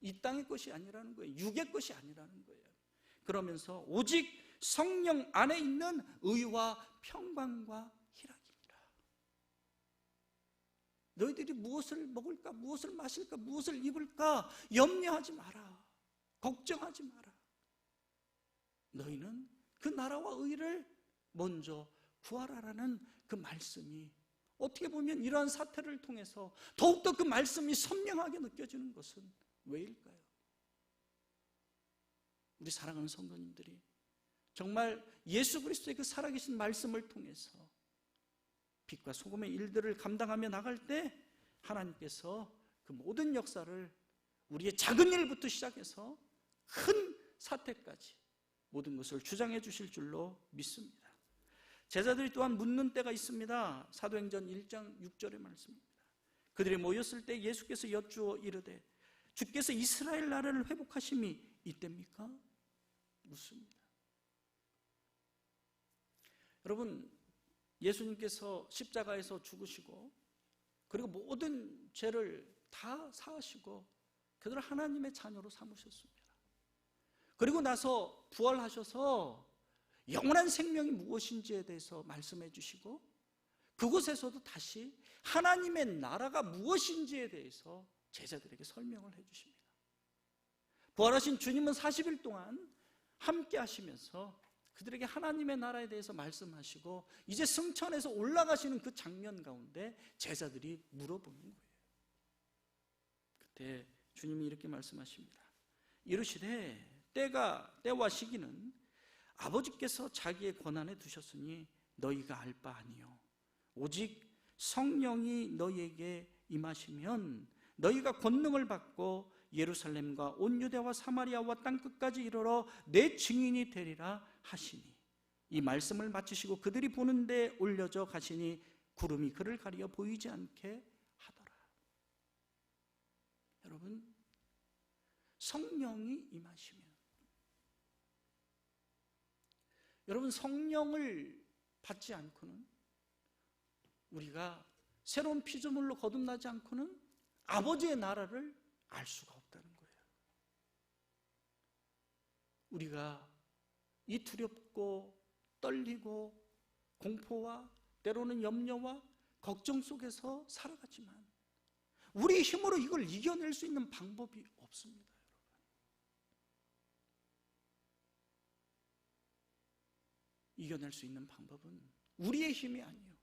이 땅의 것이 아니라는 거예요. 육의 것이 아니라는 거예요. 그러면서 오직 성령 안에 있는 의와 평강과 희락이니라. 너희들이 무엇을 먹을까, 무엇을 마실까, 무엇을 입을까 염려하지 마라. 걱정하지 마라. 너희는 그 나라와 의를 먼저 구하라라는 그 말씀이, 어떻게 보면 이러한 사태를 통해서 더욱더 그 말씀이 선명하게 느껴지는 것은 왜일까요? 우리 사랑하는 성도님들이 정말 예수 그리스도의 그 살아계신 말씀을 통해서 빛과 소금의 일들을 감당하며 나갈 때 하나님께서 그 모든 역사를 우리의 작은 일부터 시작해서 큰 사태까지 모든 것을 주장해 주실 줄로 믿습니다. 제자들이 또한 묻는 때가 있습니다. 사도행전 1장 6절의 말씀입니다. 그들이 모였을 때 예수께서 여쭈어 이르되 주께서 이스라엘 나라를 회복하심이 이때입니까? 묻습니다. 여러분, 예수님께서 십자가에서 죽으시고 그리고 모든 죄를 다 사하시고 그들을 하나님의 자녀로 삼으셨습니다. 그리고 나서 부활하셔서 영원한 생명이 무엇인지에 대해서 말씀해 주시고 그곳에서도 다시 하나님의 나라가 무엇인지에 대해서 제자들에게 설명을 해 주십니다. 부활하신 주님은 40일 동안 함께 하시면서 그들에게 하나님의 나라에 대해서 말씀하시고 이제 승천해서 올라가시는 그 장면 가운데 제자들이 물어보는 거예요. 그때 주님이 이렇게 말씀하십니다. 이르시되 때와 시기는 아버지께서 자기의 권한에 두셨으니 너희가 알 바 아니요 오직 성령이 너희에게 임하시면 너희가 권능을 받고 예루살렘과 온 유대와 사마리아와 땅끝까지 이르러 내 증인이 되리라 하시니 이 말씀을 마치시고 그들이 보는 데 올려져 가시니 구름이 그를 가리어 보이지 않게 하더라. 여러분, 성령이 임하시면, 여러분, 성령을 받지 않고는, 우리가 새로운 피조물로 거듭나지 않고는 아버지의 나라를 알 수가 없다는 거예요. 우리가 이 두렵고 떨리고 공포와 때로는 염려와 걱정 속에서 살아가지만 우리 힘으로 이걸 이겨낼 수 있는 방법이 없습니다. 이겨낼 수 있는 방법은 우리의 힘이 아니요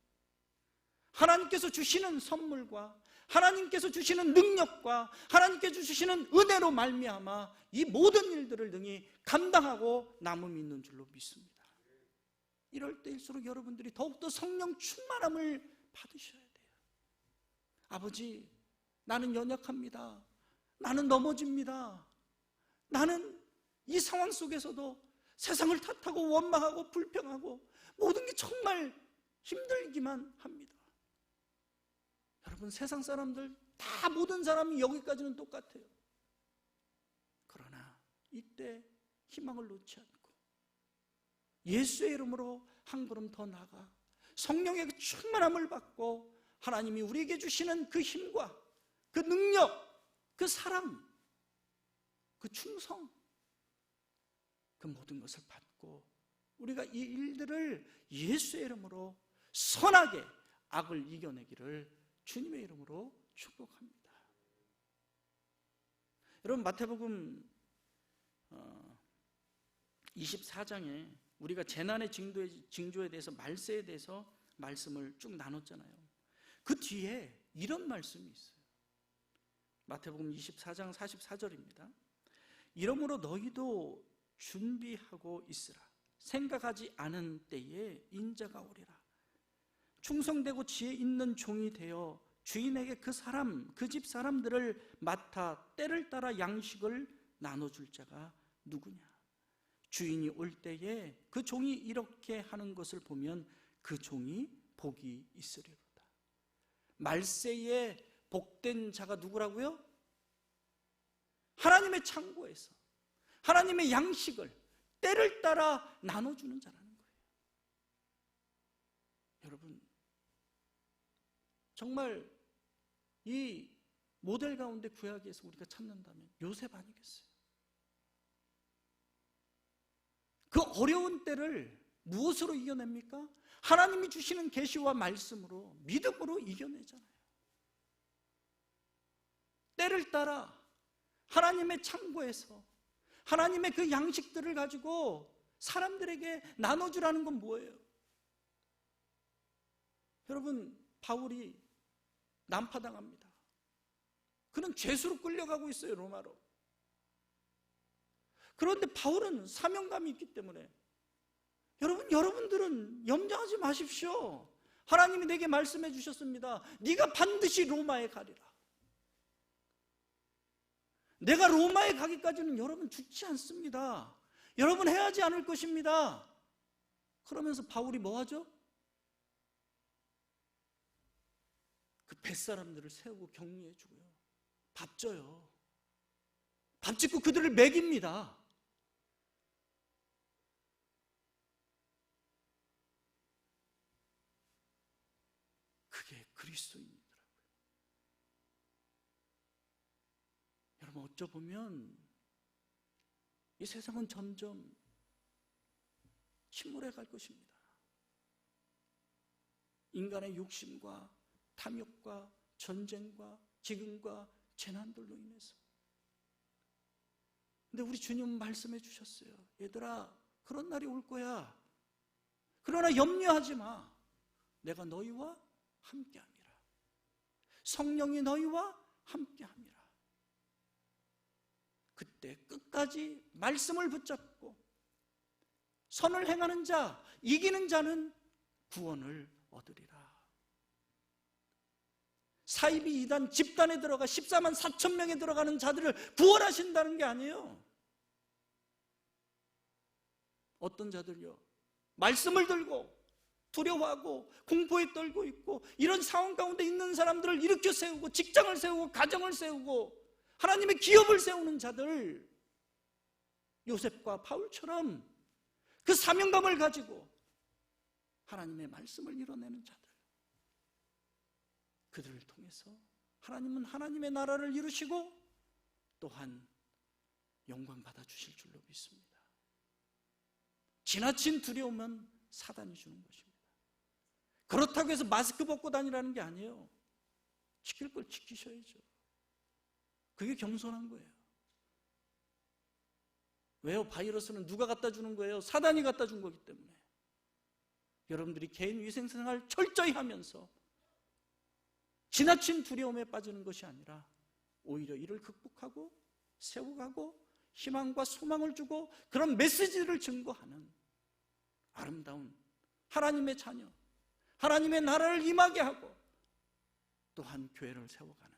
하나님께서 주시는 선물과 하나님께서 주시는 능력과 하나님께서 주시는 은혜로 말미암아 이 모든 일들을 능히 감당하고 남음이 있는 줄로 믿습니다. 이럴 때일수록 여러분들이 더욱더 성령 충만함을 받으셔야 돼요. 아버지, 나는 연약합니다. 나는 넘어집니다. 나는 이 상황 속에서도 세상을 탓하고 원망하고 불평하고 모든 게 정말 힘들기만 합니다. 여러분, 세상 사람들 다 모든 사람이 여기까지는 똑같아요. 그러나 이때 희망을 놓지 않고 예수의 이름으로 한 걸음 더 나아가 성령의 그 충만함을 받고 하나님이 우리에게 주시는 그 힘과 그 능력, 그 사랑, 그 충성, 그 모든 것을 받고 우리가 이 일들을 예수의 이름으로 선하게 악을 이겨내기를 주님의 이름으로 축복합니다. 여러분, 마태복음 24장에 우리가 재난의 징조에 대해서 말세에 대해서 말씀을 쭉 나눴잖아요. 그 뒤에 이런 말씀이 있어요. 마태복음 24장 44절입니다. 이러므로 너희도 준비하고 있으라. 생각하지 않은 때에 인자가 오리라. 충성되고 지혜 있는 종이 되어 주인에게 그 집 사람들을 맡아 때를 따라 양식을 나눠줄 자가 누구냐? 주인이 올 때에 그 종이 이렇게 하는 것을 보면 그 종이 복이 있으리로다. 말세에 복된 자가 누구라고요? 하나님의 창고에서 하나님의 양식을 때를 따라 나눠주는 자라는 거예요. 여러분, 정말 이 모델 가운데 구약에서 우리가 찾는다면 요셉 아니겠어요? 그 어려운 때를 무엇으로 이겨냅니까? 하나님이 주시는 계시와 말씀으로, 믿음으로 이겨내잖아요. 때를 따라 하나님의 창고에서 하나님의 그 양식들을 가지고 사람들에게 나눠주라는 건 뭐예요? 여러분, 바울이 난파당합니다. 그는 죄수로 끌려가고 있어요, 로마로. 그런데 바울은 사명감이 있기 때문에 여러분들은 염려하지 마십시오. 하나님이 내게 말씀해 주셨습니다. 네가 반드시 로마에 가리라. 내가 로마에 가기까지는 여러분 죽지 않습니다. 여러분 해하지 않을 것입니다. 그러면서 바울이 뭐 하죠? 그 뱃사람들을 세우고 격려해 주고요. 밥 줘요. 밥 짓고 그들을 먹입니다. 그게 그리스도인이더라고요. 여러분, 어쩌보면 이 세상은 점점 침몰해 갈 것입니다. 인간의 욕심과 탐욕과 전쟁과 지금과 재난들로 인해서. 근데 우리 주님은 말씀해 주셨어요. 얘들아, 그런 날이 올 거야. 그러나 염려하지 마. 내가 너희와 함께함이라. 성령이 너희와 함께함이라. 그때 끝까지 말씀을 붙잡고 선을 행하는 자, 이기는 자는 구원을 얻으리라. 사이비 이단 집단에 들어가 14만 4천 명에 들어가는 자들을 구원하신다는 게 아니에요. 어떤 자들요? 말씀을 들고 두려워하고 공포에 떨고 있고 이런 상황 가운데 있는 사람들을 일으켜 세우고 직장을 세우고 가정을 세우고 하나님의 기업을 세우는 자들, 요셉과 바울처럼 그 사명감을 가지고 하나님의 말씀을 이뤄내는 자들, 그들을 통해서 하나님은 하나님의 나라를 이루시고 또한 영광 받아주실 줄로 믿습니다. 지나친 두려움은 사단이 주는 것입니다. 그렇다고 해서 마스크 벗고 다니라는 게 아니에요. 지킬 걸 지키셔야죠. 그게 겸손한 거예요. 왜요? 바이러스는 누가 갖다 주는 거예요? 사단이 갖다 준 거기 때문에. 여러분들이 개인 위생생활 철저히 하면서 지나친 두려움에 빠지는 것이 아니라 오히려 이를 극복하고 세워가고 희망과 소망을 주고 그런 메시지를 증거하는 아름다운 하나님의 자녀, 하나님의 나라를 임하게 하고 또한 교회를 세워가는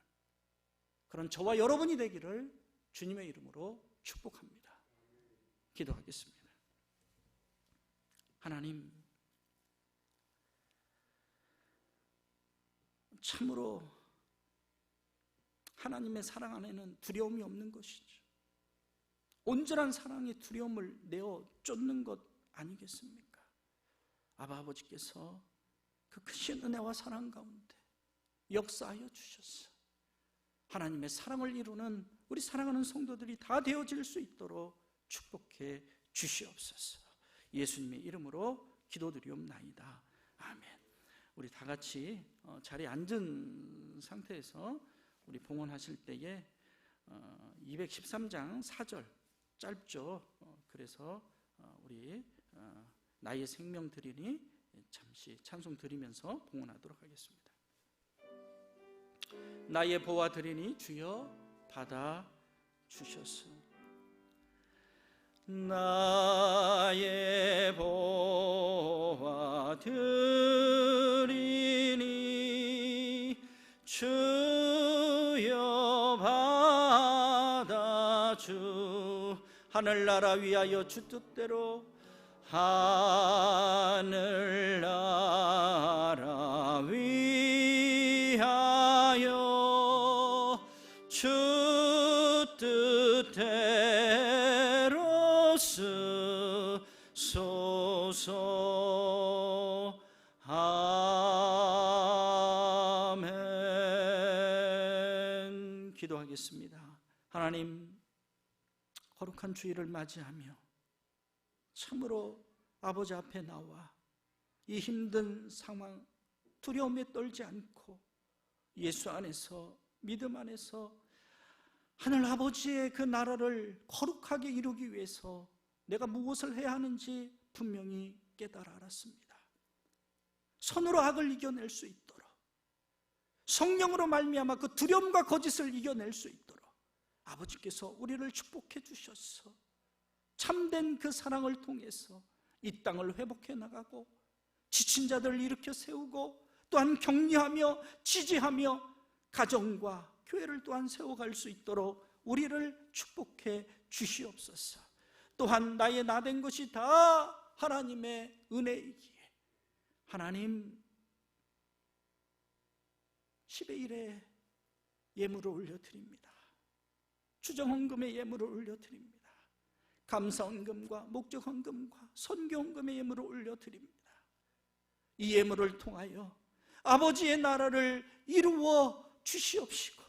그런 저와 여러분이 되기를 주님의 이름으로 축복합니다. 기도하겠습니다. 하나님, 참으로 하나님의 사랑 안에는 두려움이 없는 것이죠. 온전한 사랑의 두려움을 내어 쫓는 것 아니겠습니까? 아버지께서 그 크신 은혜와 사랑 가운데 역사하여 주셔서 하나님의 사랑을 이루는 우리 사랑하는 성도들이 다 되어질 수 있도록 축복해 주시옵소서. 예수님의 이름으로 기도드리옵나이다. 아멘. 우리 다 같이 자리에 앉은 상태에서 우리 봉헌하실 때에 213장 4절 짧죠. 그래서 우리 나의 생명 드리니 잠시 찬송 드리면서 봉헌하도록 하겠습니다. 나의 보화 드리니 주여 받아 주셨소. 나의 보화 드리니 주여 받아 주. 하늘나라 위하여 주 뜻대로 하늘나라 위하여 주 뜻대로 쓰소서. 아멘. 기도하겠습니다. 하나님, 거룩한 주일을 맞이하며 참으로 아버지 앞에 나와 이 힘든 상황 두려움에 떨지 않고 예수 안에서 믿음 안에서 하늘 아버지의 그 나라를 거룩하게 이루기 위해서 내가 무엇을 해야 하는지 분명히 깨달아 알았습니다. 선으로 악을 이겨낼 수 있도록, 성령으로 말미암아 그 두려움과 거짓을 이겨낼 수 있도록 아버지께서 우리를 축복해 주셔서 참된 그 사랑을 통해서 이 땅을 회복해 나가고 지친 자들을 일으켜 세우고 또한 격려하며 지지하며 가정과 교회를 또한 세워갈 수 있도록 우리를 축복해 주시옵소서. 또한 나의 나된 것이 다 하나님의 은혜이기에 하나님 10의 1의 예물을 올려드립니다. 추정헌금의 예물을 올려드립니다. 감사헌금과 목적헌금과 선교헌금의 예물을 올려드립니다. 이 예물을 통하여 아버지의 나라를 이루어 주시옵시고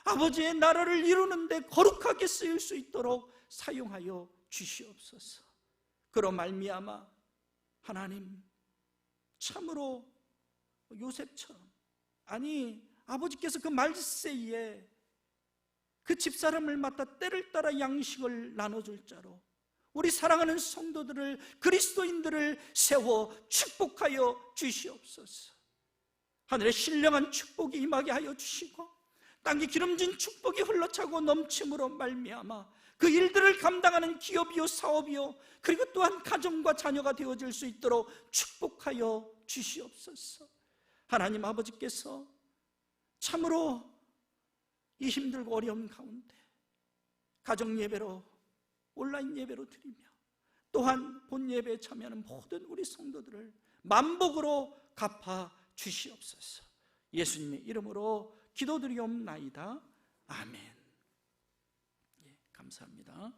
아버지의 나라를 이루는데 거룩하게 쓰일 수 있도록 사용하여 주시옵소서. 그로 말미암아 하나님 참으로 요셉처럼, 아니 아버지께서 그 말세에 그 집사람을 맡아 때를 따라 양식을 나눠줄 자로 우리 사랑하는 성도들을, 그리스도인들을 세워 축복하여 주시옵소서. 하늘의 신령한 축복이 임하게 하여 주시고 땅에 기름진 축복이 흘러차고 넘침으로 말미암아 그 일들을 감당하는 기업이요 사업이요 그리고 또한 가정과 자녀가 되어질 수 있도록 축복하여 주시옵소서. 하나님 아버지께서 참으로 이 힘들고 어려운 가운데 가정 예배로, 온라인 예배로 드리며 또한 본 예배에 참여하는 모든 우리 성도들을 만복으로 갚아 주시옵소서. 예수님의 이름으로 기도드리옵나이다. 아멘. 예, 감사합니다.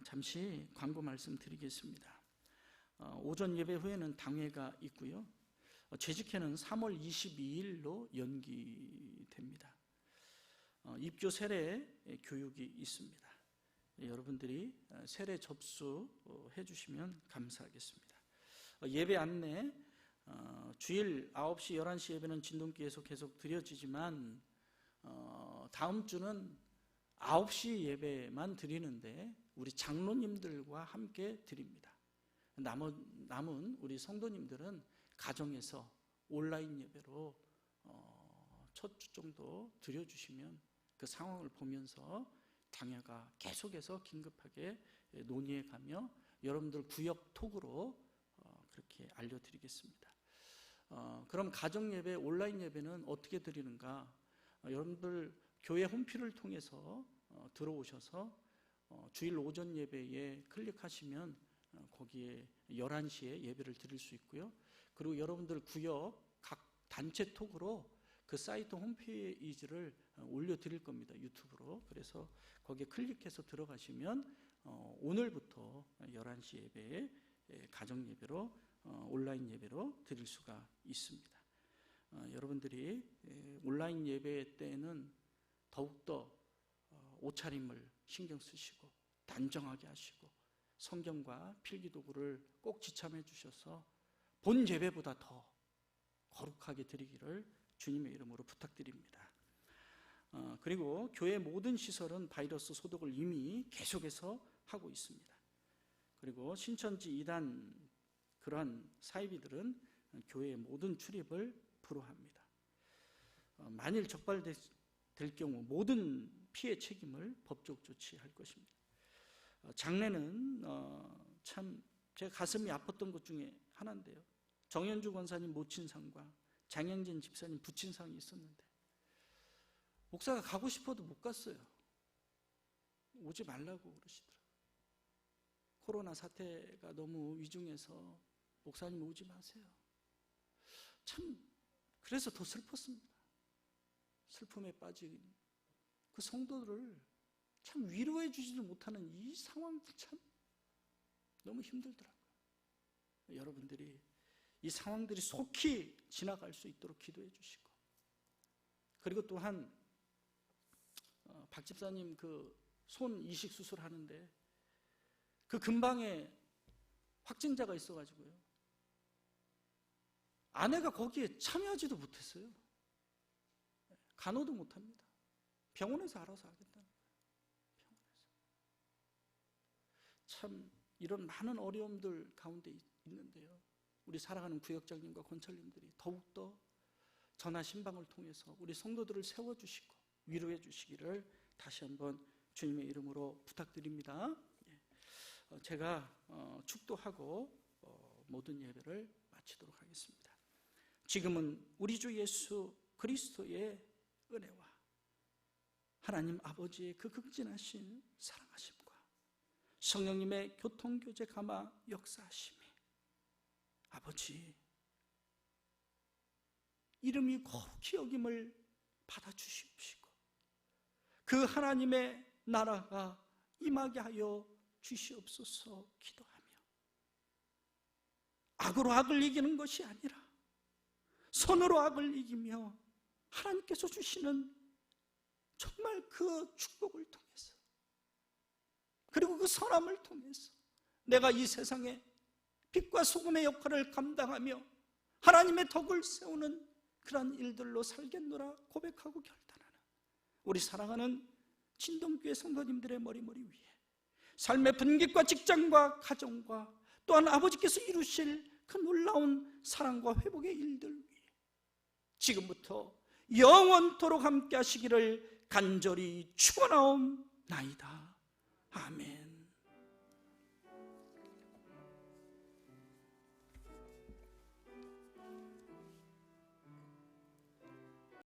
잠시 광고 말씀 드리겠습니다. 오전 예배 후에는 당회가 있고요. 재직회는 3월 22일로 연기됩니다. 입교 세례 교육이 있습니다. 여러분들이 세례 접수해 주시면 감사하겠습니다. 예배 안내, 주일 9시, 11시 예배는 진동기에서 계속 드려지지만 다음 주는 9시 예배만 드리는데 우리 장로님들과 함께 드립니다. 남은 우리 성도님들은 가정에서 온라인 예배로 첫 주 정도 드려주시면 그 상황을 보면서 장야가 계속해서 긴급하게 논의해 가며 여러분들 구역 톡으로 그렇게 알려드리겠습니다. 그럼 가정 예배, 온라인 예배는 어떻게 드리는가? 여러분들 교회 홈피를 통해서 들어오셔서 주일 오전 예배에 클릭하시면 거기에 11시에 예배를 드릴 수 있고요. 그리고 여러분들 구역 각 단체 톡으로 그 사이트 홈페이지를 올려드릴 겁니다. 유튜브로. 그래서 거기에 클릭해서 들어가시면 오늘부터 11시 예배에 가정 예배로 온라인 예배로 드릴 수가 있습니다. 여러분들이 온라인 예배 때는 더욱더 옷차림을 신경 쓰시고 단정하게 하시고 성경과 필기도구를 꼭 지참해 주셔서 본 예배보다 더 거룩하게 드리기를 주님의 이름으로 부탁드립니다. 그리고 교회 모든 시설은 바이러스 소독을 이미 계속해서 하고 있습니다. 그리고 신천지 2단 그러한 사이비들은 교회의 모든 출입을 불허합니다. 만일 적발될 경우 모든 피해 책임을 법적 조치할 것입니다. 장례는 참 제 가슴이 아팠던 것 중에 하나인데요. 정현주 권사님 모친상과 장영진 집사님 부친상이 있었는데 목사가 가고 싶어도 못 갔어요. 오지 말라고 그러시더라고요. 코로나 사태가 너무 위중해서 목사님 오지 마세요. 참 그래서 더 슬펐습니다. 슬픔에 빠진 그 성도들을 참 위로해 주지도 못하는 이 상황들 참 너무 힘들더라고요. 여러분들이 이 상황들이 속히 지나갈 수 있도록 기도해 주시고, 그리고 또한 박 집사님 그 손 이식 수술하는데 그 근방에 확진자가 있어가지고요, 아내가 거기에 참여하지도 못했어요. 간호도 못합니다. 병원에서 알아서 하겠다는 거예요. 병원에서. 참 이런 많은 어려움들 가운데 있는데요, 우리 사랑하는 구역장님과 권철님들이 더욱더 전화 신방을 통해서 우리 성도들을 세워주시고 위로해 주시기를 다시 한번 주님의 이름으로 부탁드립니다. 제가 축도하고 모든 예배를 마치도록 하겠습니다. 지금은 우리 주 예수 그리스도의 은혜와 하나님 아버지의 그 극진하신 사랑하심과 성령님의 교통교제 감화 역사하심이 아버지 이름이 거룩히 여김을 받아주시옵시고 그 하나님의 나라가 임하게 하여 주시옵소서 기도하며, 악으로 악을 이기는 것이 아니라 선으로 악을 이기며 하나님께서 주시는 정말 그 축복을 통해서, 그리고 그 선함을 통해서 내가 이 세상에 빛과 소금의 역할을 감당하며 하나님의 덕을 세우는 그러한 일들로 살겠노라 고백하고 결단하는 우리 사랑하는 진동교회 성도님들의 머리머리 위에 삶의 분깃과 직장과 가정과 또한 아버지께서 이루실 그 놀라운 사랑과 회복의 일들 위에 지금부터 영원토록 함께 하시기를 간절히 축원하옵나이다. 아멘.